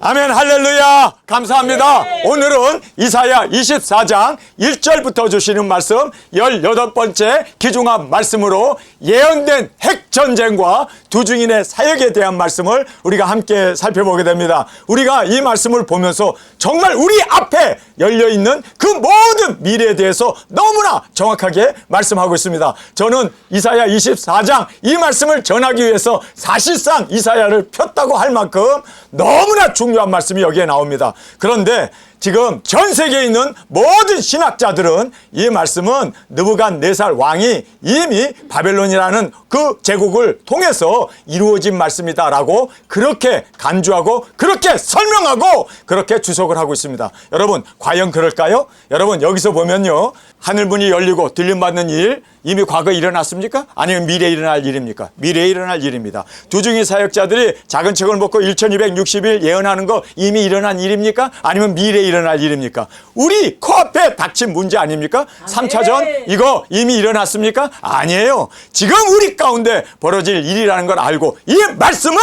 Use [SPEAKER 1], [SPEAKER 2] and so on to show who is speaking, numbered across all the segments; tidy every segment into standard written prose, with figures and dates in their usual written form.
[SPEAKER 1] 아멘. 할렐루야. 감사합니다. 오늘은 이사야 24장 1절부터 주시는 말씀 18번째 기중합 말씀으로 예언된 핵전쟁과 두 증인의 사역에 대한 말씀을 우리가 함께 살펴보게 됩니다. 우리가 이 말씀을 보면서 정말 우리 앞에 열려있는 그 모든 미래에 대해서 너무나 정확하게 말씀하고 있습니다. 저는 이사야 24장 이 말씀을 전하기 위해서 사실상 이사야를 폈다고 할 만큼 너무나 중요한 말씀이 여기에 나옵니다. 그런데 지금 전 세계에 있는 모든 신학자들은 이 말씀은 느부갓네살 왕이 이미 바벨론이라는 그 제국을 통해서 이루어진 말씀이다라고 그렇게 간주하고 그렇게 설명하고 그렇게 주석을 하고 있습니다. 여러분 과연 그럴까요? 여러분 여기서 보면요, 하늘문이 열리고 들림받는 일 이미 과거에 일어났습니까? 아니면 미래에 일어날 일입니까? 미래에 일어날 일입니다. 두 증인 사역자들이 작은 책을 먹고 1260일 예언하는 거 이미 일어난 일입니까? 아니면 미래에 일어날 일입니까? 우리 코앞에 닥친 문제 아닙니까? 3차전 이거 이미 일어났습니까? 아니에요. 지금 우리 가운데 벌어질 일이라는 걸 알고 이 말씀은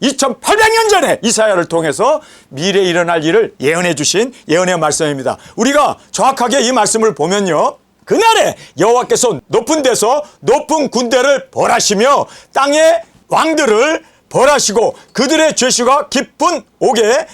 [SPEAKER 1] 2800년 전에 이사야를 통해서 미래에 일어날 일을 예언해 주신 예언의 말씀입니다. 우리가 정확하게 이 말씀을 보면요, 그날에 여호와께서 높은 데서 높은 군대를 벌하시며 땅의 왕들을 벌하시고 그들의 죄수가 깊은 옥에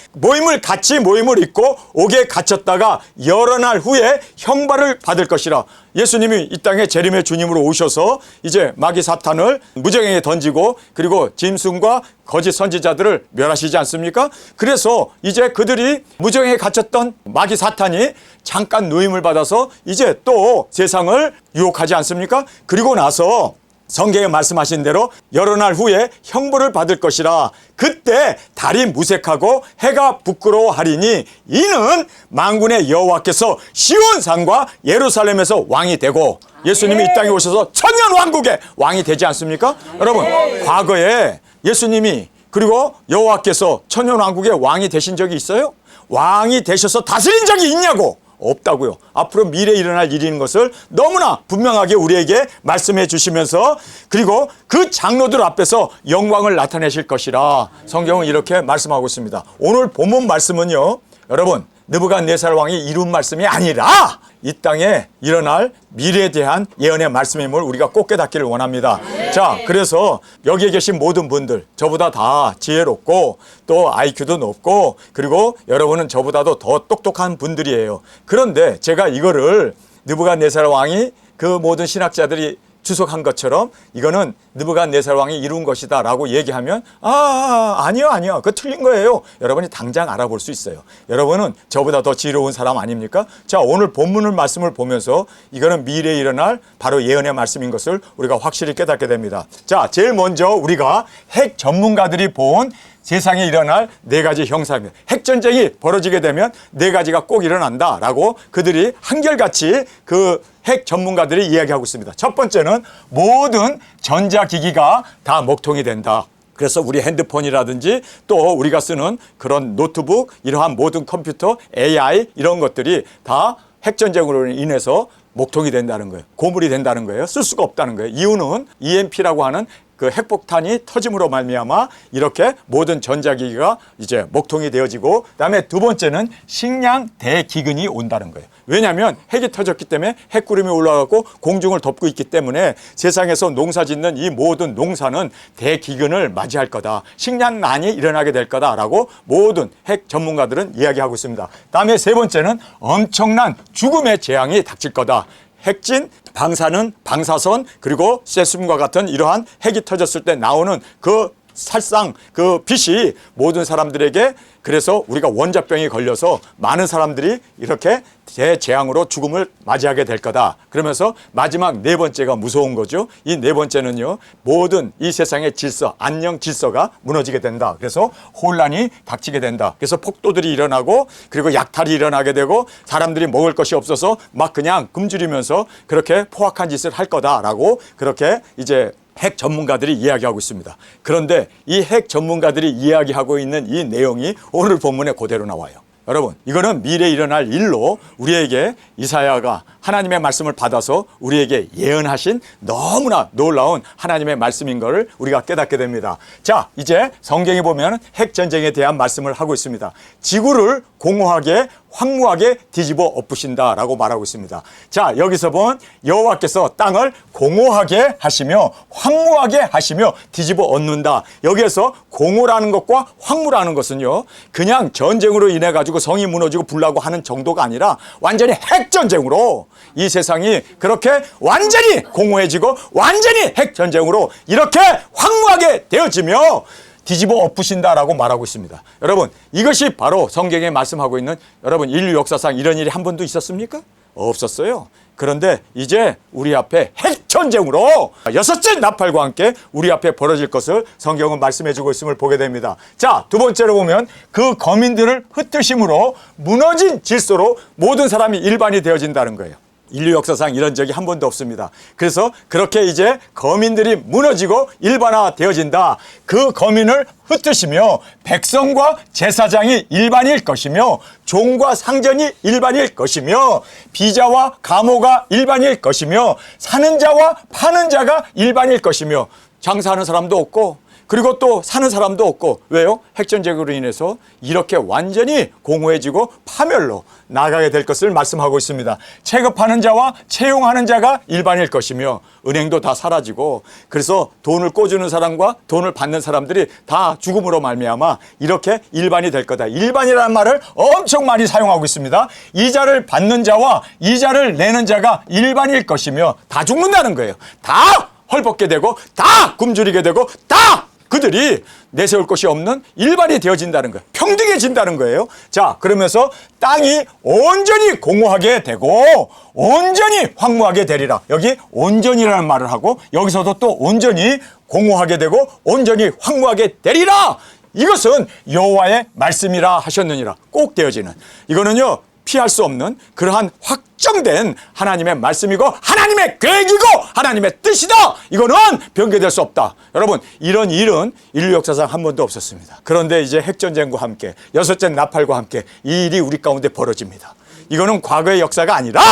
[SPEAKER 1] 같이 모임을 잇고 옥에 갇혔다가 여러 날 후에 형벌을 받을 것이라. 예수님이 이 땅에 재림의 주님으로 오셔서 이제 마귀 사탄을 무정행에 던지고 그리고 짐승과 거짓 선지자들을 멸하시지 않습니까? 그래서 이제 그들이 무정행에 갇혔던 마귀 사탄이 잠깐 누임을 받아서 이제 또 세상을 유혹하지 않습니까? 그리고 나서 성경에 말씀하신 대로 여러 날 후에 형벌을 받을 것이라. 그때 달이 무색하고 해가 부끄러워하리니 이는 만군의 여호와께서 시온산과 예루살렘에서 왕이 되고 예수님이 이 땅에 오셔서 천년왕국의 왕이 되지 않습니까? 여러분 과거에 예수님이 그리고 여호와께서 천년왕국의 왕이 되신 적이 있어요? 왕이 되셔서 다스린 적이 있냐고? 없다고요. 앞으로 미래에 일어날 일인 것을 너무나 분명하게 우리에게 말씀해 주시면서 그리고 그 장로들 앞에서 영광을 나타내실 것이라 성경은 이렇게 말씀하고 있습니다. 오늘 본문 말씀은요, 여러분 느부갓네살 왕이 이룬 말씀이 아니라 이 땅에 일어날 미래에 대한 예언의 말씀임을 우리가 꼭 깨닫기를 원합니다. 자, 그래서 여기에 계신 모든 분들 저보다 다 지혜롭고 또 IQ도 높고 그리고 여러분은 저보다도 더 똑똑한 분들이에요. 그런데 제가 이거를 느부갓네살 왕이 그 모든 신학자들이 주석한 것처럼 이거는 느부갓네살 왕이 이룬 것이다 라고 얘기하면 아니요 그거 틀린 거예요. 여러분이 당장 알아볼 수 있어요. 여러분은 저보다 더 지혜로운 사람 아닙니까? 자, 오늘 본문을 말씀을 보면서 이거는 미래에 일어날 바로 예언의 말씀인 것을 우리가 확실히 깨닫게 됩니다. 자, 제일 먼저 우리가 핵 전문가들이 본 세상에 일어날 네 가지 형상입니다. 핵전쟁이 벌어지게 되면 네 가지가 꼭 일어난다라고 그들이 한결같이 그 핵 전문가들이 이야기하고 있습니다. 첫 번째는 모든 전자기기가 다 먹통이 된다. 그래서 우리 핸드폰이라든지 또 우리가 쓰는 그런 노트북, 이러한 모든 컴퓨터, AI 이런 것들이 다 핵전쟁으로 인해서 목통이 된다는 거예요. 고물이 된다는 거예요. 쓸 수가 없다는 거예요. 이유는 EMP라고 하는 그 핵폭탄이 터짐으로 말미암아 이렇게 모든 전자기기가 이제 목통이 되어지고, 그다음에 두 번째는 식량 대기근이 온다는 거예요. 왜냐하면 핵이 터졌기 때문에 핵구름이 올라가고 공중을 덮고 있기 때문에 세상에서 농사 짓는 이 모든 농사는 대기근을 맞이할 거다. 식량난이 일어나게 될 거다라고 모든 핵 전문가들은 이야기하고 있습니다. 다음에 세 번째는 엄청난 죽음의 재앙이 닥칠 거다. 핵진, 방사능, 방사선 그리고 세슘과 같은 이러한 핵이 터졌을 때 나오는 그 살상 그 빛이 모든 사람들에게, 그래서 우리가 원자병이 걸려서 많은 사람들이 이렇게 대재앙으로 죽음을 맞이하게 될 거다. 그러면서 마지막 네 번째가 무서운 거죠. 이 네 번째는요, 모든 이 세상의 질서, 안녕 질서가 무너지게 된다. 그래서 혼란이 닥치게 된다. 그래서 폭도들이 일어나고 그리고 약탈이 일어나게 되고 사람들이 먹을 것이 없어서 막 그냥 굶주리면서 그렇게 포악한 짓을 할 거다라고 그렇게 이제 핵 전문가들이 이야기하고 있습니다. 그런데 이 핵 전문가들이 이야기하고 있는 이 내용이 오늘 본문에 그대로 나와요. 여러분, 이거는 미래에 일어날 일로 우리에게 이사야가 하나님의 말씀을 받아서 우리에게 예언하신 너무나 놀라운 하나님의 말씀인 것을 우리가 깨닫게 됩니다. 자, 이제 성경에 보면 핵전쟁에 대한 말씀을 하고 있습니다. 지구를 공허하게 황무하게 뒤집어 엎으신다라고 말하고 있습니다. 자, 여기서 본 여호와께서 땅을 공허하게 하시며 황무하게 하시며 뒤집어 엎는다. 여기에서 공허라는 것과 황무라는 것은요, 그냥 전쟁으로 인해 가지고 성이 무너지고 불나고 하는 정도가 아니라 완전히 핵전쟁으로 이 세상이 그렇게 완전히 공허해지고 완전히 핵전쟁으로 이렇게 황무하게 되어지며 뒤집어 엎으신다라고 말하고 있습니다. 여러분, 이것이 바로 성경에 말씀하고 있는, 여러분, 인류 역사상 이런 일이 한 번도 있었습니까? 없었어요. 그런데 이제 우리 앞에 핵전쟁으로 여섯째 나팔과 함께 우리 앞에 벌어질 것을 성경은 말씀해주고 있음을 보게 됩니다. 자, 두 번째로 보면 그 거민들을 흩으심으로 무너진 질서로 모든 사람이 일반이 되어진다는 거예요. 인류 역사상 이런 적이 한 번도 없습니다. 그래서 그렇게 이제 거민들이 무너지고 일반화되어진다. 그 거민을 흩으시며 백성과 제사장이 일반일 것이며 종과 상전이 일반일 것이며 비자와 가모가 일반일 것이며 사는 자와 파는 자가 일반일 것이며 장사하는 사람도 없고 그리고 또 사는 사람도 없고. 왜요? 핵전쟁으로 인해서 이렇게 완전히 공허해지고 파멸로 나가게 될 것을 말씀하고 있습니다. 체급하는 자와 채용하는 자가 일반일 것이며 은행도 다 사라지고, 그래서 돈을 꿔주는 사람과 돈을 받는 사람들이 다 죽음으로 말미암아 이렇게 일반이 될 거다. 일반이라는 말을 엄청 많이 사용하고 있습니다. 이자를 받는 자와 이자를 내는 자가 일반일 것이며 다 죽는다는 거예요. 다 헐벗게 되고 다 굶주리게 되고 다 그들이 내세울 것이 없는 일반이 되어진다는 거예요. 평등해진다는 거예요. 자, 그러면서 땅이 온전히 공허하게 되고 온전히 황무하게 되리라. 여기 온전이라는 말을 하고 여기서도 또 온전히 공허하게 되고 온전히 황무하게 되리라. 이것은 여호와의 말씀이라 하셨느니라. 꼭 되어지는, 이거는요 피할 수 없는 그러한 확정된 하나님의 말씀이고 하나님의 계획이고 하나님의 뜻이다. 이거는 변개될 수 없다. 여러분, 이런 일은 인류 역사상 한 번도 없었습니다. 그런데 이제 핵전쟁과 함께 여섯째 나팔과 함께 이 일이 우리 가운데 벌어집니다. 이거는 과거의 역사가 아니라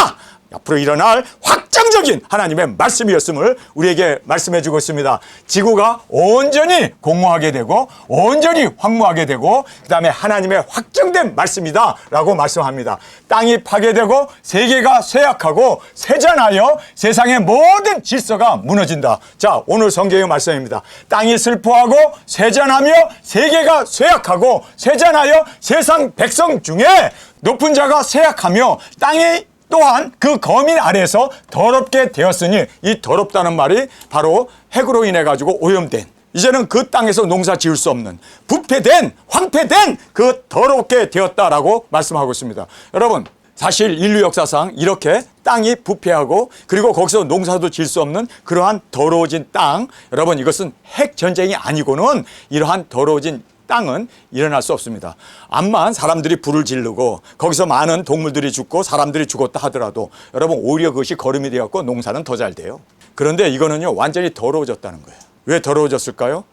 [SPEAKER 1] 앞으로 일어날 확정적인 하나님의 말씀이었음을 우리에게 말씀해 주고 있습니다. 지구가 온전히 공허하게 되고 온전히 황무하게 되고 그 다음에 하나님의 확정된 말씀이다 라고 말씀합니다. 땅이 파괴되고 세계가 쇠약하고 쇠잔하여 세상의 모든 질서가 무너진다. 자, 오늘 성경의 말씀입니다. 땅이 슬퍼하고 쇠잔하며 세계가 쇠약하고 쇠잔하여 세상 백성 중에 높은 자가 쇠약하며 땅이 또한 그 거민 아래에서 더럽게 되었으니, 이 더럽다는 말이 바로 핵으로 인해 가지고 오염된, 이제는 그 땅에서 농사 지을 수 없는 부패된 황폐된 그 더럽게 되었다라고 말씀하고 있습니다. 여러분, 사실 인류 역사상 이렇게 땅이 부패하고 그리고 거기서 농사도 지을 수 없는 그러한 더러워진 땅, 여러분, 이것은 핵전쟁이 아니고는 이러한 더러워진 땅은 일어날 수 없습니다. 암만 사람들이 불을 지르고 거기서 많은 동물들이 죽고 사람들이 죽었다 하더라도 여러분, 오히려 그것이 거름이 되었고 농사는 더 잘 돼요. 그런데 이거는요 완전히 더러워졌다는 거예요. 왜 더러워졌을까요?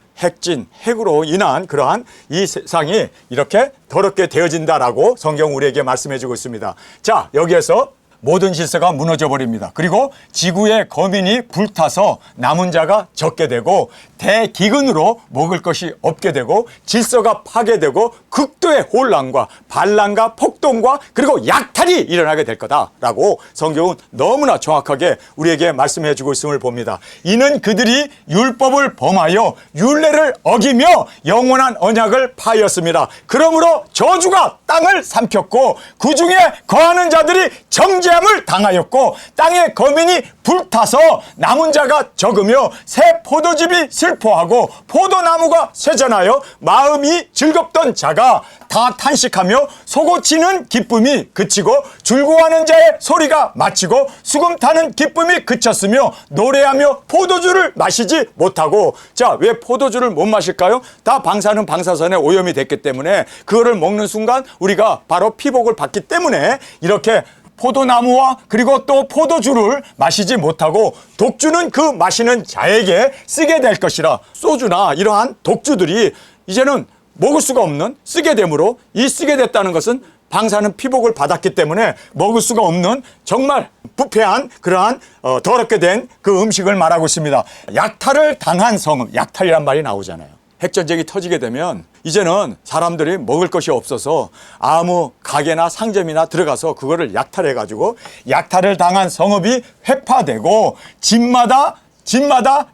[SPEAKER 1] 핵으로 인한 그러한 이 세상이 이렇게 더럽게 되어진다라고 성경 우리에게 말씀해 주고 있습니다. 자, 여기에서 모든 질서가 무너져 버립니다. 그리고 지구의 거민이 불타서 남은 자가 적게 되고 대기근으로 먹을 것이 없게 되고 질서가 파괴되고 극도의 혼란과 반란과 폭동과 그리고 약탈이 일어나게 될 거다라고 성경은 너무나 정확하게 우리에게 말씀해 주고 있음을 봅니다. 이는 그들이 율법을 범하여 율례를 어기며 영원한 언약을 파하였습니다. 그러므로 저주가 땅을 삼켰고 그 중에 거하는 자들이 정죄함을 당하였고 땅의 거민이 불타서 남은 자가 적으며 새 포도즙이 슬퍼하고 포도나무가 쇠잔하여 마음이 즐겁던 자가 다 탄식하며 속옷치는 기쁨이 그치고 즐거워하는 자의 소리가 마치고 수금 타는 기쁨이 그쳤으며 노래하며 포도주를 마시지 못하고. 자, 왜 포도주를 못 마실까요? 다 방사능 방사선에 오염이 됐기 때문에 그거를 먹는 순간 우리가 바로 피복을 받기 때문에 이렇게 포도나무와 그리고 또 포도주를 마시지 못하고 독주는 그 마시는 자에게 쓰게 될 것이라. 소주나 이러한 독주들이 이제는 먹을 수가 없는 쓰게 되므로 이 쓰게 됐다는 것은 방사는 피복을 받았기 때문에 먹을 수가 없는 정말 부패한 그러한 더럽게 된 그 음식을 말하고 있습니다. 약탈을 당한 성읍, 약탈이란 말이 나오잖아요. 핵전쟁이 터지게 되면 이제는 사람들이 먹을 것이 없어서 아무 가게나 상점이나 들어가서 그거를 약탈해가지고 약탈을 당한 성읍이 회파되고 집마다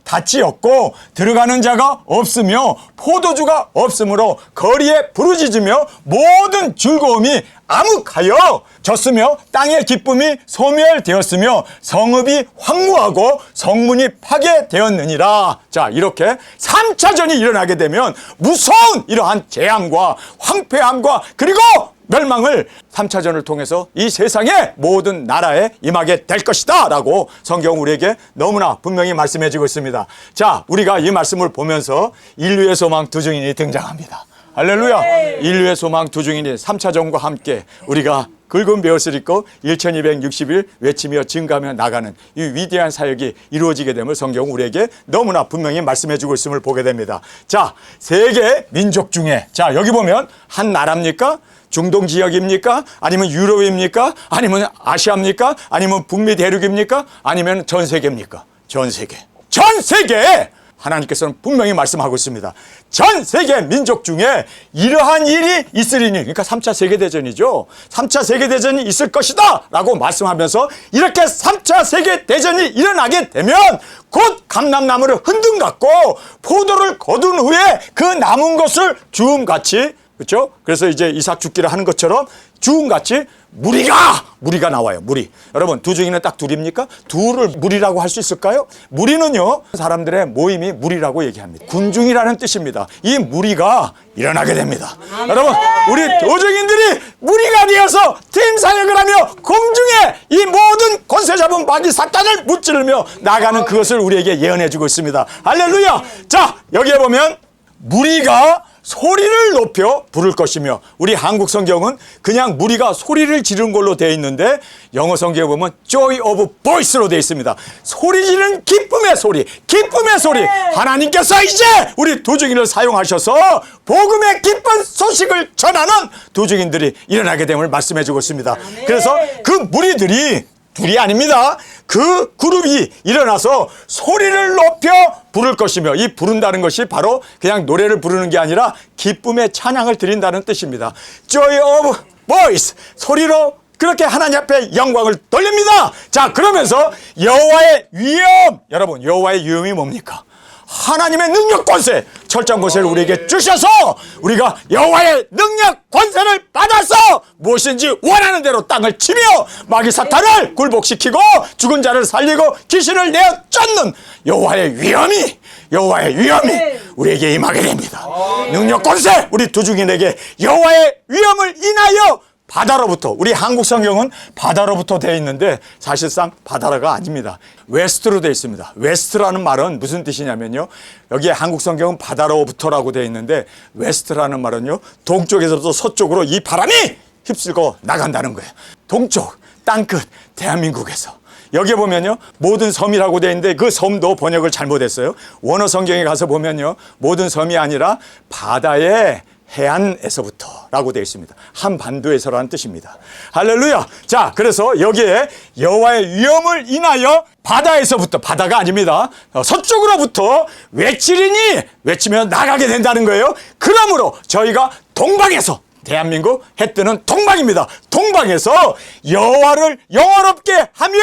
[SPEAKER 1] 닻이 없고 들어가는 자가 없으며 포도주가 없으므로 거리에 부르짖으며 모든 즐거움이 암흑하여 졌으며 땅의 기쁨이 소멸되었으며 성읍이 황무하고 성문이 파괴되었느니라. 자, 이렇게 3차전이 일어나게 되면 무서운 이러한 재앙과 황폐함과 그리고 멸망을 3차전을 통해서 이 세상의 모든 나라에 임하게 될 것이다 라고 성경 우리에게 너무나 분명히 말씀해 주고 있습니다. 자, 우리가 이 말씀을 보면서 인류의 소망 두 증인이 등장합니다. 할렐루야. 인류의 소망 두 증인이 3차전과 함께 우리가 긁은 배옷을 입고 1260일 외치며 증가하며 나가는 이 위대한 사역이 이루어지게 됨을 성경은 우리에게 너무나 분명히 말씀해 주고 있음을 보게 됩니다. 자, 세계 민족 중에 자, 여기 보면 한 나라입니까? 중동 지역입니까? 아니면 유럽입니까? 아니면 아시아입니까? 아니면 북미 대륙입니까? 아니면 전 세계입니까? 전 세계. 전 세계에 하나님께서는 분명히 말씀하고 있습니다. 전 세계 민족 중에 이러한 일이 있으리니, 그러니까 3차 세계대전이죠. 3차 세계대전이 있을 것이다 라고 말씀하면서 이렇게 3차 세계대전이 일어나게 되면 곧 감람나무를 흔든 갖고 포도를 거둔 후에 그 남은 것을 주음같이, 그렇죠? 그래서 이제 이삭 죽기를 하는 것처럼 주음같이 무리가 나와요. 무리. 여러분, 두 증인은 딱 둘입니까? 둘을 무리라고 할 수 있을까요? 무리는요, 사람들의 모임이 무리라고 얘기합니다. 군중이라는 뜻입니다. 이 무리가 일어나게 됩니다. 여러분, 우리 두 증인들이 무리가 되어서 팀 사역을 하며 공중에 이 모든 권세 잡은 마귀 사탄을 무찌르며 나가는 그것을 우리에게 예언해 주고 있습니다. 할렐루야. 자, 여기에 보면 무리가 소리를 높여 부를 것이며, 우리 한국 성경은 그냥 무리가 소리를 지르는 걸로 되어 있는데 영어 성경에 보면 joy of voice로 되어 있습니다. 소리 지르는 기쁨의 소리. 하나님께서 이제 우리 두 증인을 사용하셔서 복음의 기쁜 소식을 전하는 두 증인들이 일어나게 됨을 말씀해 주고 있습니다. 그래서 그 무리들이 둘이 아닙니다. 그 그룹이 일어나서 소리를 높여 부를 것이며, 이 부른다는 것이 바로 그냥 노래를 부르는 게 아니라 기쁨의 찬양을 드린다는 뜻입니다. Joy of voice, 소리로 그렇게 하나님 앞에 영광을 돌립니다. 자, 그러면서 여호와의 위엄, 여러분 여호와의 위엄이 뭡니까? 하나님의 능력 권세, 철저한 권세를 우리에게 주셔서 우리가 여호와의 능력 권세를 받아서 무엇인지 원하는 대로 땅을 치며 마귀 사탄을 굴복시키고 죽은 자를 살리고 귀신을 내어 쫓는 여호와의 위엄이 우리에게 임하게 됩니다. 능력 권세, 우리 두 증인에게 여호와의 위엄을 인하여 바다로부터, 우리 한국 성경은 바다로부터 되어 있는데 사실상 바다가 아닙니다. 웨스트로 되어 있습니다. 웨스트라는 말은 무슨 뜻이냐면요, 여기에 한국 성경은 바다로부터라고 되어 있는데 웨스트라는 말은요, 동쪽에서부터 서쪽으로 이 바람이 휩쓸고 나간다는 거예요. 동쪽 땅끝 대한민국에서. 여기에 보면요, 모든 섬이라고 되어 있는데 그 섬도 번역을 잘못했어요. 원어 성경에 가서 보면요, 모든 섬이 아니라 바다의 해안에서부터 라고 되어 있습니다. 한반도에서라는 뜻입니다. 할렐루야. 자, 그래서 여기에 여호와의 위엄을 인하여 바다에서부터, 바다가 아닙니다, 서쪽으로부터 외치면 나가게 된다는 거예요. 그러므로 저희가 동방에서, 대한민국 해 뜨는 동방입니다. 동방에서 여호와를 영화롭게 하며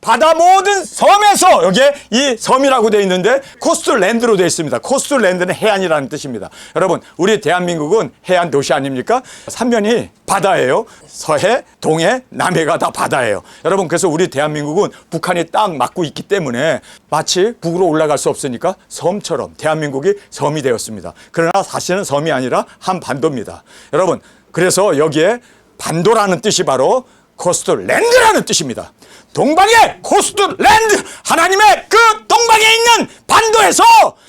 [SPEAKER 1] 바다 모든 섬에서, 여기에 이 섬이라고 되어 있는데 코스트랜드로 되어 있습니다. 코스트랜드는 해안이라는 뜻입니다. 여러분, 우리 대한민국은 해안 도시 아닙니까? 삼면이 바다예요. 서해, 동해, 남해가 다 바다예요. 여러분, 그래서 우리 대한민국은 북한이 딱 막고 있기 때문에 마치 북으로 올라갈 수 없으니까 섬처럼 대한민국이 섬이 되었습니다. 그러나 사실은 섬이 아니라 한반도입니다. 여러분, 그래서 여기에 반도라는 뜻이 바로 코스트랜드라는 뜻입니다. 동방의 코스트랜드, 하나님의 그 동방에 있는 반도에서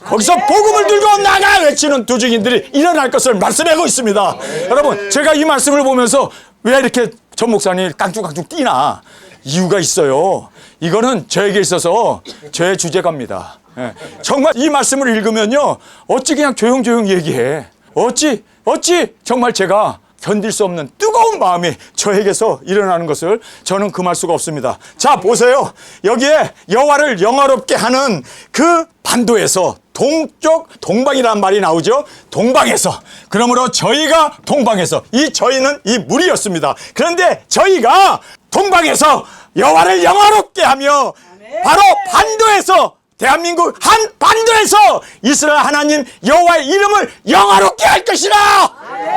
[SPEAKER 1] 거기서 복음을 들고 나가 외치는 두 증인들이 일어날 것을 말씀하고 있습니다. 여러분, 제가 이 말씀을 보면서 왜 이렇게 전 목사님 깡충깡충 뛰나? 이유가 있어요. 이거는 저에게 있어서 저의 주제가입니다. 정말 이 말씀을 읽으면요, 어찌 그냥 조용조용 얘기해. 어찌 어찌 정말 제가 견딜 수 없는 뜨거운 마음이 저에게서 일어나는 것을 저는 금할 수가 없습니다. 자, 보세요. 여기에 여호와를 영화롭게 하는 그 반도에서 동쪽, 동방이라는 말이 나오죠. 동방에서. 그러므로 저희가 동방에서, 이 저희는 이 무리였습니다. 그런데 저희가 동방에서 여호와를 영화롭게 하며 바로 반도에서, 대한민국 한 반도에서 이스라엘 하나님 여호와의 이름을 영화롭게 할 것이라.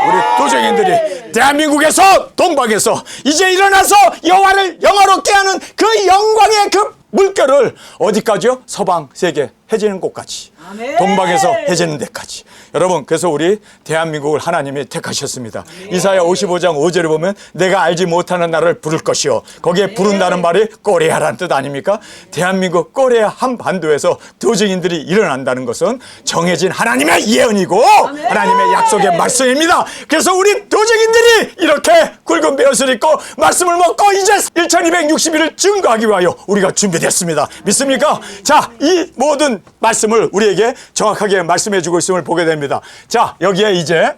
[SPEAKER 1] 우리 도적인들이 대한민국에서 동방에서 이제 일어나서 여호와를 영화롭게 하는 그 영광의 그 물결을 어디까지요? 서방 세계 해지는 곳까지, 동방에서 해지는 데까지. 여러분, 그래서 우리 대한민국을 하나님이 택하셨습니다. 이사야 55장 5절에 보면 내가 알지 못하는 나를 부를 것이요, 거기에 부른다는 말이 꼬레아라는 뜻 아닙니까? 대한민국 꼬레아 한반도에서 도적인들이 일어난다는 것은 정해진 하나님의 예언이고 하나님의 약속의 말씀입니다. 그래서 우리 도적인들이 이렇게 굵은 배옷을 입고 말씀을 먹고 이제 1260일을 증거하기 위하여 우리가 준비됐습니다. 믿습니까? 자, 이 모든 말씀을 우리에게 정확하게 말씀해 주고 있음을 보게 됩니다. 자, 여기에 이제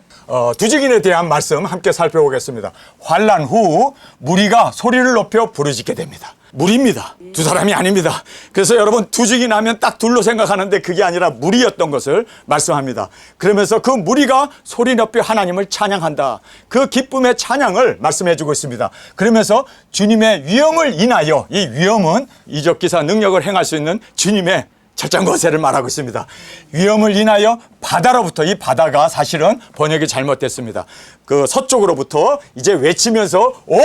[SPEAKER 1] 두증인에 대한 말씀 함께 살펴보겠습니다. 환난 후 무리가 소리를 높여 부르짖게 됩니다. 무리입니다. 두 사람이 아닙니다. 그래서 여러분, 두증인 하면 딱 둘로 생각하는데 그게 아니라 무리였던 것을 말씀합니다. 그러면서 그 무리가 소리 높여 하나님을 찬양한다. 그 기쁨의 찬양을 말씀해 주고 있습니다. 그러면서 주님의 위엄을 인하여, 이 위엄은 이적기사 능력을 행할 수 있는 주님의 절장거세를 말하고 있습니다. 위엄을 인하여 바다로부터, 이 바다가 사실은 번역이 잘못됐습니다. 그 서쪽으로부터 이제 외치면서 온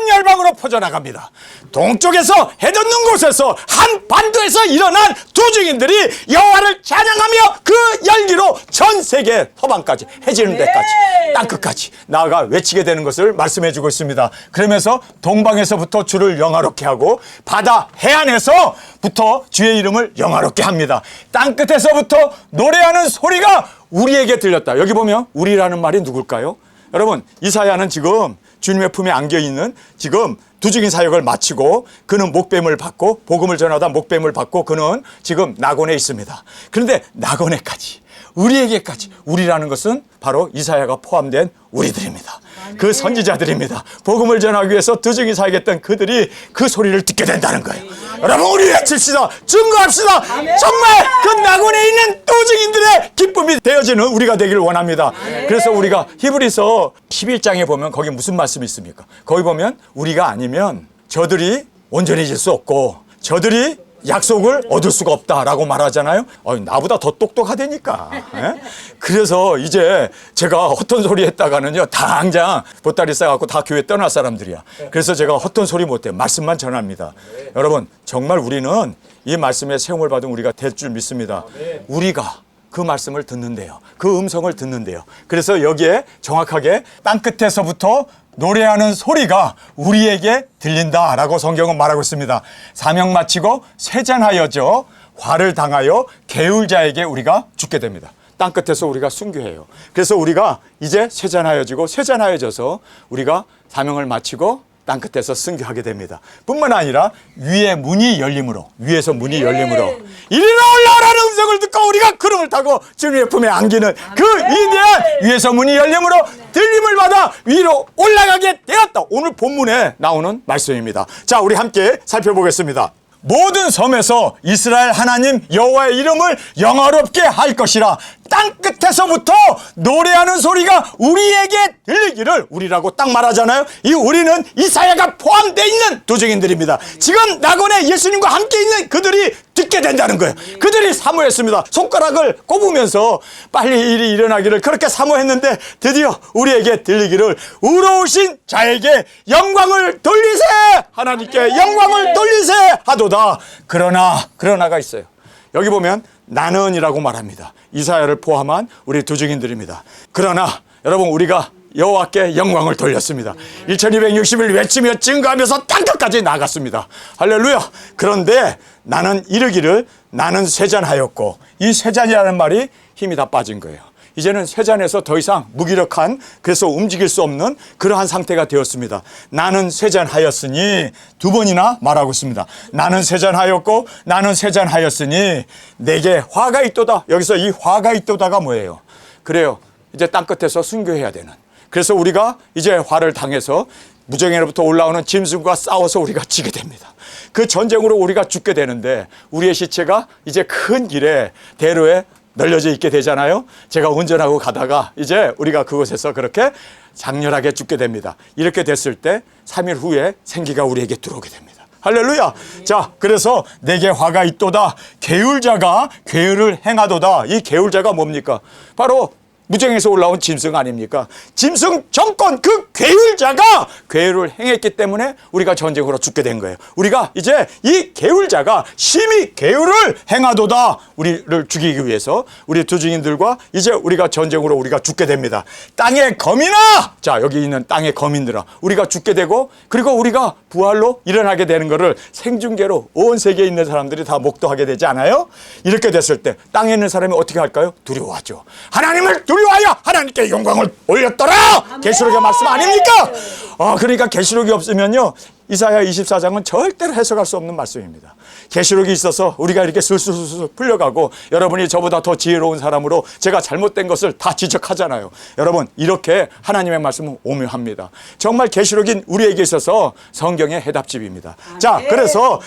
[SPEAKER 1] 열방으로 퍼져나갑니다. 동쪽에서 해돋는 곳에서 한 반도에서 일어난 두증인들이 여호와를 찬양하며 그 열기로 전 세계 서방까지, 해지는 데까지, 땅끝까지 나아가 외치게 되는 것을 말씀해 주고 있습니다. 그러면서 동방에서부터 주를 영화롭게 하고 바다 해안에서부터 주의 이름을 영화롭게 합니다. 땅끝에서부터 노래하는 소리가 우리에게 들렸다. 여기 보면 우리라는 말이 누굴까요? 여러분, 이사야는 지금 주님의 품에 안겨있는 지금 두증인 사역을 마치고 그는 목뱀을 받고 복음을 전하다 목뱀을 받고 그는 지금 낙원에 있습니다. 그런데 낙원에까지, 우리에게까지, 우리라는 것은 바로 이사야가 포함된 우리들입니다. 그 선지자들입니다. 복음을 전하기 위해서 두증인 사역했던 그들이 그 소리를 듣게 된다는 거예요. 여러분, 우리 외칩시다. 증거합시다. 정말 그 낙원에 있는 두증인들의 기쁨이 되어지는 우리가 되기를 원합니다. 그래서 우리가 히브리서 11장에 보면 거기 무슨 말씀이 있습니까? 거기 보면 우리가 아니면 저들이 온전해질 수 없고 저들이 약속을 얻을 수가 없다라고 말하잖아요. 나보다 더 똑똑하다니까. 그래서 이제 제가 헛된 소리 했다가는요, 당장 보따리 싸갖고 다 교회 떠날 사람들이야. 그래서 제가 헛된 소리 못해요. 말씀만 전합니다. 여러분, 정말 우리는 이 말씀에 세움을 받은 우리가 될 줄 믿습니다. 우리가 그 말씀을 듣는데요, 그 음성을 듣는데요. 그래서 여기에 정확하게 땅끝에서부터 노래하는 소리가 우리에게 들린다라고 성경은 말하고 있습니다. 사명 마치고 쇠잔하여져 화를 당하여 게을 자에게 우리가 죽게 됩니다. 땅끝에서 우리가 순교해요. 그래서 우리가 이제 쇠잔하여지고 쇠잔하여져서 우리가 사명을 마치고 땅끝에서 순교하게 됩니다. 뿐만 아니라 위에 문이 열림으로, 위에서 문이 열림으로 이리로 올라오라는 음성을 듣고 우리가 구름을 타고 주님의 품에 안기는 그 위대한 위에서 문이 열림으로 들림을 받아 위로 올라가게 되었다. 오늘 본문에 나오는 말씀입니다. 자, 우리 함께 살펴보겠습니다. 모든 섬에서 이스라엘 하나님 여호와의 이름을 영화롭게 할 것이라. 땅끝에서부터 노래하는 소리가 우리에게 들리기를, 우리라고 딱 말하잖아요. 이 우리는 이사야가 포함되어 있는 도적인들입니다. 지금 낙원에 예수님과 함께 있는 그들이 듣게 된다는 거예요. 그들이 사모했습니다. 손가락을 꼽으면서 빨리 일이 일어나기를 그렇게 사모했는데 드디어 우리에게 들리기를 의로우신 자에게 영광을 돌리세, 하나님께 영광을 돌리세 하도다. 그러나가 있어요. 여기 보면 나는이라고 말합니다. 이사야를 포함한 우리 두증인들입니다. 그러나 여러분, 우리가 여호와께 영광을 돌렸습니다. 1260일 외치며 증거하면서 땅끝까지 나갔습니다. 할렐루야. 그런데 나는 이르기를 나는 쇠잔하였고, 이 쇠잔이라는 말이 힘이 다 빠진 거예요. 이제는 쇠잔에서 더 이상 무기력한, 그래서 움직일 수 없는 그러한 상태가 되었습니다. 나는 쇠잔하였으니, 두 번이나 말하고 있습니다. 나는 쇠잔하였고 나는 쇠잔하였으니 내게 화가 있도다. 여기서 이 화가 있도다가 뭐예요? 그래요, 이제 땅끝에서 순교해야 되는, 그래서 우리가 이제 화를 당해서 무정에로부터 올라오는 짐승과 싸워서 우리가 지게 됩니다. 그 전쟁으로 우리가 죽게 되는데 우리의 시체가 이제 큰 길에 대로에 널려져 있게 되잖아요. 제가 운전하고 가다가 이제 우리가 그곳에서 그렇게 장렬하게 죽게 됩니다. 이렇게 됐을 때 3일 후에 생기가 우리에게 들어오게 됩니다. 할렐루야. 자, 그래서 내게 화가 있도다. 계율자가 계율을 행하도다. 이 계율자가 뭡니까? 바로 무정에서 올라온 짐승 아닙니까? 짐승 정권, 그 계율자가 계율을 행했기 때문에 우리가 전쟁으로 죽게 된 거예요. 우리가 이제 이 계율자가 심히 계율을 행하도다. 우리를 죽이기 위해서 우리 두 증인들과 이제 우리가 전쟁으로 우리가 죽게 됩니다. 땅의 거민아! 자, 여기 있는 땅의 거민들아, 우리가 죽게 되고, 그리고 우리가 부활로 일어나게 되는 것을 생중계로 온 세계에 있는 사람들이 다 목도하게 되지 않아요? 이렇게 됐을 때 땅에 있는 사람이 어떻게 할까요? 두려워하죠. 하나님을 두려워하여 하나님께 영광을 올렸더라. 계시록의 말씀 아닙니까? 그러니까 계시록이 없으면요, 이사야 24장은 절대로 해석할 수 없는 말씀입니다. 계시록이 있어서 우리가 이렇게 술술술 풀려가고, 여러분이 저보다 더 지혜로운 사람으로 제가 잘못된 것을 다 지적하잖아요. 여러분, 이렇게 하나님의 말씀은 오묘합니다. 정말 계시록인 우리에게 있어서 성경의 해답집입니다. 자, 그래서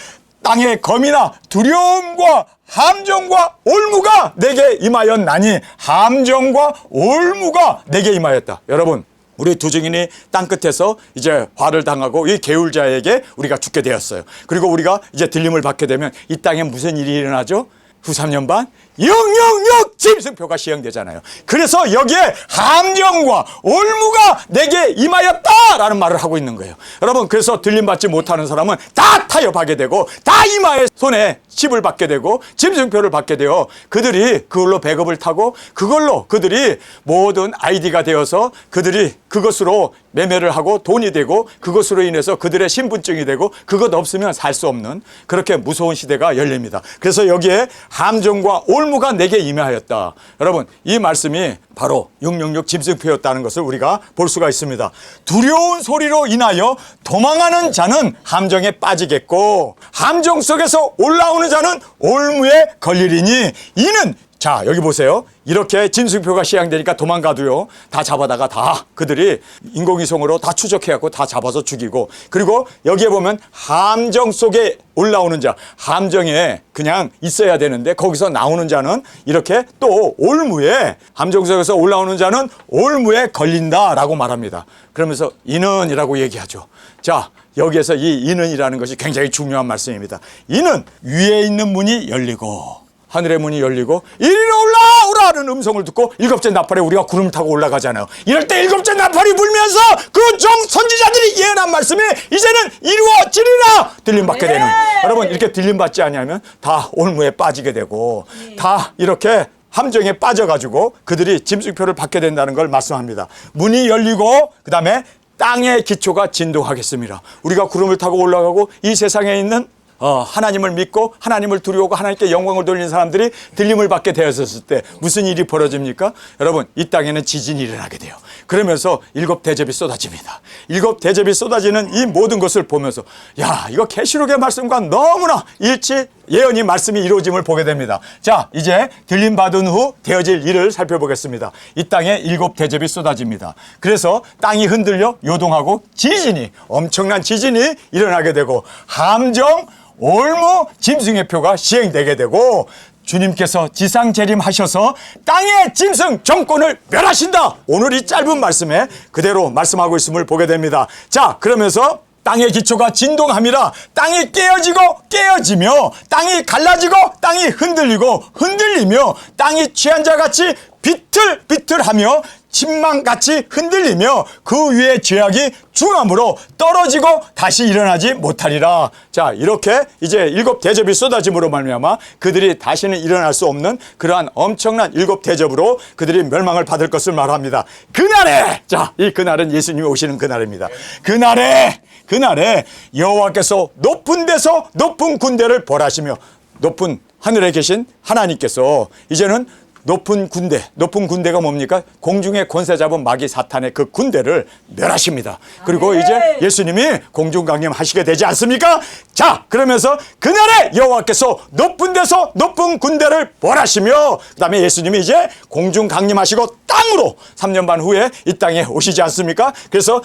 [SPEAKER 1] 땅의 검이나 두려움과 함정과 올무가 내게 임하였나니, 함정과 올무가 내게 임하였다. 여러분, 우리 두 증인이 땅끝에서 이제 화를 당하고 이 계율자에게 우리가 죽게 되었어요. 그리고 우리가 이제 들림을 받게 되면 이 땅에 무슨 일이 일어나죠? 후 3년 반 006 짐승표가 시행되잖아요. 그래서 여기에 함정과 올무가 내게 임하였다라는 말을 하고 있는 거예요. 여러분, 그래서 들림받지 못하는 사람은 다 타협하게 되고, 다 이마에 손에 칩을 받게 되고 짐승표를 받게 되어 그들이 그걸로 배급을 타고, 그걸로 그들이 모든 아이디가 되어서 그들이 그것으로 매매를 하고 돈이 되고, 그것으로 인해서 그들의 신분증이 되고, 그것 없으면 살 수 없는 그렇게 무서운 시대가 열립니다. 그래서 여기에 함정과 올무가 내게 임하였다. 여러분, 이 말씀이 바로 666 짐승표였다는 것을 우리가 볼 수가 있습니다. 두려운 소리로 인하여 도망하는 자는 함정에 빠지겠고, 함정 속에서 올라오는 자는 올무에 걸리리니, 이는, 자, 여기 보세요. 이렇게 짐승표가 시행되니까 도망가도요, 다 잡아다가 다 그들이 인공위성으로 다 추적해갖고 다 잡아서 죽이고, 그리고 여기에 보면 함정 속에 올라오는 자, 함정에 그냥 있어야 되는데 거기서 나오는 자는 이렇게 또 올무에, 함정 속에서 올라오는 자는 올무에 걸린다라고 말합니다. 그러면서 이는이라고 얘기하죠. 자, 여기에서 이 이는이라는 것이 굉장히 중요한 말씀입니다. 이는 위에 있는 문이 열리고, 하늘의 문이 열리고 이리로 올라오라는 음성을 듣고 일곱째 나팔에 우리가 구름을 타고 올라가잖아요. 이럴 때 일곱째 나팔이 불면서 그 종 선지자들이 예언한 말씀이 이제는 이루어지리라 들림받게 되는, 여러분, 이렇게 들림받지 아니하면 다 올무에 빠지게 되고 다 이렇게 함정에 빠져가지고 그들이 짐승표를 받게 된다는 걸 말씀합니다. 문이 열리고 그 다음에 땅의 기초가 진동하겠습니다. 우리가 구름을 타고 올라가고 이 세상에 있는 하나님을 믿고 하나님을 두려워하고 하나님께 영광을 돌리는 사람들이 들림을 받게 되었을 때 무슨 일이 벌어집니까? 여러분, 이 땅에는 지진이 일어나게 돼요. 그러면서 일곱 대접이 쏟아집니다. 일곱 대접이 쏟아지는 이 모든 것을 보면서, 야, 이거 계시록의 말씀과 너무나 일치, 예언이 말씀이 이루어짐을 보게 됩니다. 자, 이제 들림 받은 후 되어질 일을 살펴보겠습니다. 이 땅에 일곱 대접이 쏟아집니다. 그래서 땅이 흔들려 요동하고 지진이, 엄청난 지진이 일어나게 되고, 함정, 올무, 짐승의 표가 시행되게 되고, 주님께서 지상 재림하셔서 땅의 짐승 정권을 멸하신다. 오늘 이 짧은 말씀에 그대로 말씀하고 있음을 보게 됩니다. 자, 그러면서 땅의 기초가 진동함이라 땅이 깨어지며 땅이 갈라지고 땅이 흔들리며 땅이 취한 자같이 비틀비틀하며 침망같이 흔들리며 그 위에 죄악이 중함으로 떨어지고 다시 일어나지 못하리라. 자, 이렇게 이제 일곱 대접이 쏟아짐으로 말미암아 그들이 다시는 일어날 수 없는 그러한 엄청난 일곱 대접으로 그들이 멸망을 받을 것을 말합니다. 그날에, 자, 이 그날은 예수님이 오시는 그날입니다. 그날에 여호와께서 높은 데서 높은 군대를 벌하시며, 높은 하늘에 계신 하나님께서 이제는 높은 군대가 뭡니까? 공중의 권세 잡은 마귀 사탄의 그 군대를 멸하십니다. 그리고 이제 예수님이 공중 강림하시게 되지 않습니까? 자, 그러면서 그날에 여호와께서 높은 데서 높은 군대를 벌하시며, 그 다음에 예수님이 이제 공중 강림하시고 땅으로 3년 반 후에 이 땅에 오시지 않습니까? 그래서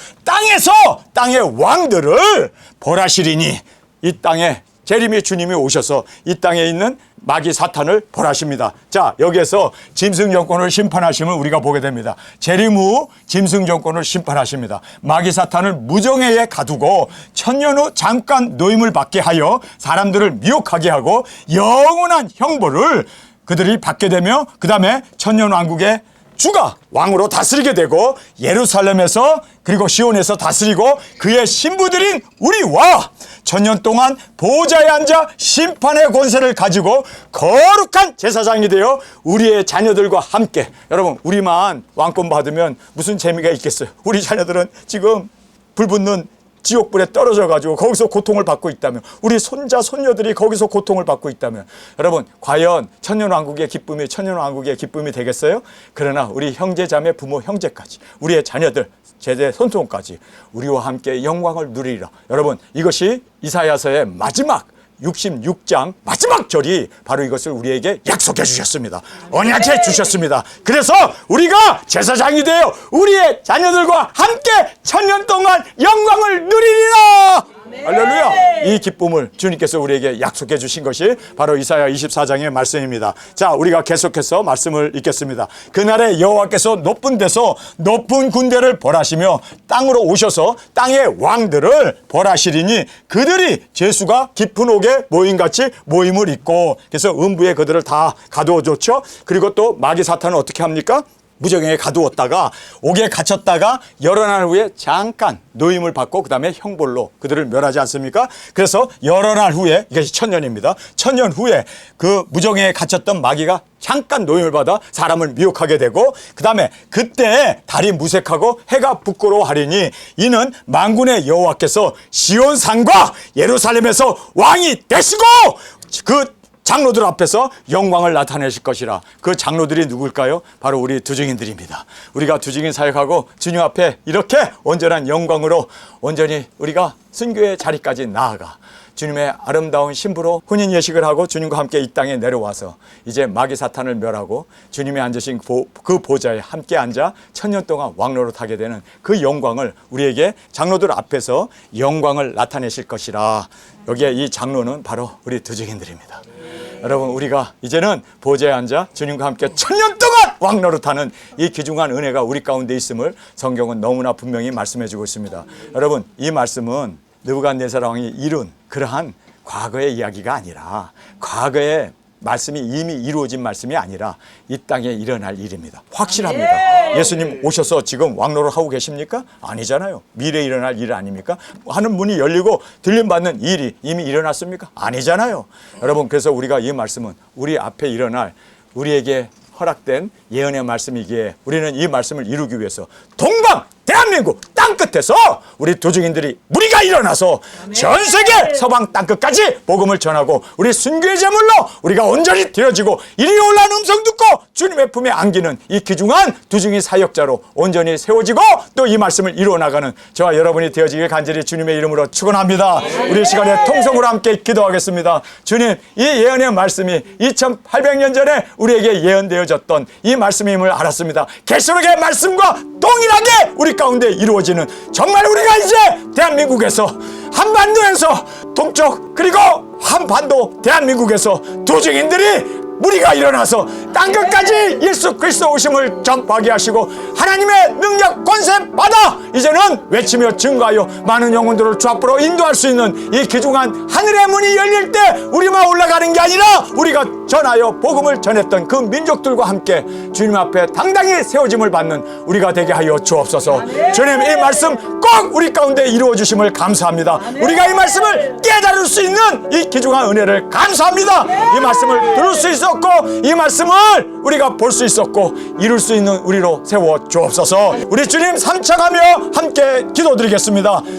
[SPEAKER 1] 땅의 왕들을 벌하시리니, 이 땅에 재림의 주님이 오셔서 이 땅에 있는 마귀 사탄을 벌하십니다. 자, 여기에서 짐승 정권을 심판하심을 우리가 보게 됩니다. 재림 후 짐승 정권을 심판하십니다. 마귀 사탄을 무정회에 가두고 천년 후 잠깐 노임을 받게 하여 사람들을 미혹하게 하고 영원한 형벌을 그들이 받게 되며, 그 다음에 천년 왕국의 주가 왕으로 다스리게 되고, 예루살렘에서 그리고 시온에서 다스리고, 그의 신부들인 우리와 천년 동안 보좌에 앉아 심판의 권세를 가지고 거룩한 제사장이 되어 우리의 자녀들과 함께, 여러분, 우리만 왕권 받으면 무슨 재미가 있겠어요? 우리 자녀들은 지금 불붙는 지옥불에 떨어져 가지고 거기서 고통을 받고 있다면, 우리 손자 손녀들이 거기서 고통을 받고 있다면, 여러분, 과연 천년왕국의 기쁨이 되겠어요? 그러나 우리 형제 자매 부모 형제까지, 우리의 자녀들 제대 손손까지 우리와 함께 영광을 누리리라. 여러분, 이것이 이사야서의 마지막 66장 마지막 절이 바로 이것을 우리에게 약속해 주셨습니다. 언약해 주셨습니다. 그래서 우리가 제사장이 되어 우리의 자녀들과 함께 천년 동안 영광을 누리리라. 할렐루야. 이 기쁨을 주님께서 우리에게 약속해 주신 것이 바로 이사야 24장의 말씀입니다. 자, 우리가 계속해서 말씀을 읽겠습니다. 그날에 여호와께서 높은 데서 높은 군대를 벌하시며 땅으로 오셔서 땅의 왕들을 벌하시리니 그들이 죄수가 깊은 옥에 모임같이 모임을 잇고, 그래서 음부에 그들을 다 가두어 줬죠. 그리고 또 마귀 사탄은 어떻게 합니까? 무정에 가두었다가 옥에 갇혔다가 여러 날 후에 잠깐 노임을 받고 그 다음에 형벌로 그들을 멸하지 않습니까? 그래서 여러 날 후에, 이것이 천년입니다. 천년 후에 그 무정에 갇혔던 마귀가 잠깐 노임을 받아 사람을 미혹하게 되고, 그 다음에 그때 달이 무색하고 해가 부끄러워하리니 이는 만군의 여호와께서 시온산과 예루살렘에서 왕이 되시고 그 장로들 앞에서 영광을 나타내실 것이라. 그 장로들이 누굴까요? 바로 우리 두증인들입니다. 우리가 두증인 사역하고 주님 앞에 이렇게 온전한 영광으로 온전히 우리가 순교의 자리까지 나아가 주님의 아름다운 신부로 혼인 예식을 하고 주님과 함께 이 땅에 내려와서 이제 마귀 사탄을 멸하고 주님이 앉으신 그 보좌에 함께 앉아 천년 동안 왕노릇하게 되는 그 영광을 우리에게 장로들 앞에서 영광을 나타내실 것이라. 여기에 이 장로는 바로 우리 두증인들입니다. 여러분, 우리가 이제는 보좌에 앉아 주님과 함께 천년 동안 왕노릇하는 이 귀중한 은혜가 우리 가운데 있음을 성경은 너무나 분명히 말씀해주고 있습니다. 여러분, 이 말씀은 느부갓네살 왕이 이룬 그러한 과거의 이야기가 아니라, 과거의 말씀이 이미 이루어진 말씀이 아니라 이 땅에 일어날 일입니다. 확실합니다. 예수님 오셔서 지금 왕노를 하고 계십니까? 아니잖아요. 미래에 일어날 일 아닙니까? 하는 문이 열리고 들림받는 일이 이미 일어났습니까? 아니잖아요. 여러분, 그래서 우리가 이 말씀은 우리 앞에 일어날 우리에게 허락된 예언의 말씀이기에 우리는 이 말씀을 이루기 위해서 동방 대한민국 땅끝에서 우리 도중인들이 무리가 일어나서 전 세계 서방 땅끝까지 복음을 전하고 우리 순교의 제물로 우리가 온전히 되어지고 이리 올라온 음성 듣고 주님의 품에 안기는 이 귀중한 두중인 사역자로 온전히 세워지고 또 이 말씀을 이루어 나가는 저와 여러분이 되어지길 간절히 주님의 이름으로 축원합니다. 우리 시간에 통성으로 함께 기도하겠습니다. 주님, 이 예언의 말씀이 2800년 전에 우리에게 예언되어졌던 이 말씀임을 알았습니다. 계시록의 말씀과 동일하게 우리 가운데 이루어지는, 정말 우리가 이제 대한민국에서 한반도에서 동쪽 그리고 한반도 대한민국에서 도중인들이 무리가 일어나서 땅끝까지 예수 그리스도 오심을 전파하게 하시고 하나님의 능력 권세 받아 이제는 외치며 증거하여 많은 영혼들을 주 앞으로 인도할 수 있는 이 귀중한 하늘의 문이 열릴 때 우리만 올라가는 게 아니라 우리가 전하여 복음을 전했던 그 민족들과 함께 주님 앞에 당당히 세워짐을 받는 우리가 되게 하여 주옵소서. 주님, 이 말씀 꼭 우리 가운데 이루어 주심을 감사합니다. 우리가 이 말씀을 깨달을 수 있는 이 귀중한 은혜를 감사합니다. 이 말씀을 들을 수 있었고 이 말씀을 우리가 볼 수 있었고 이룰 수 있는 우리로 세워 주옵소서. 우리 주님 삼창하며 함께 기도드리겠습니다.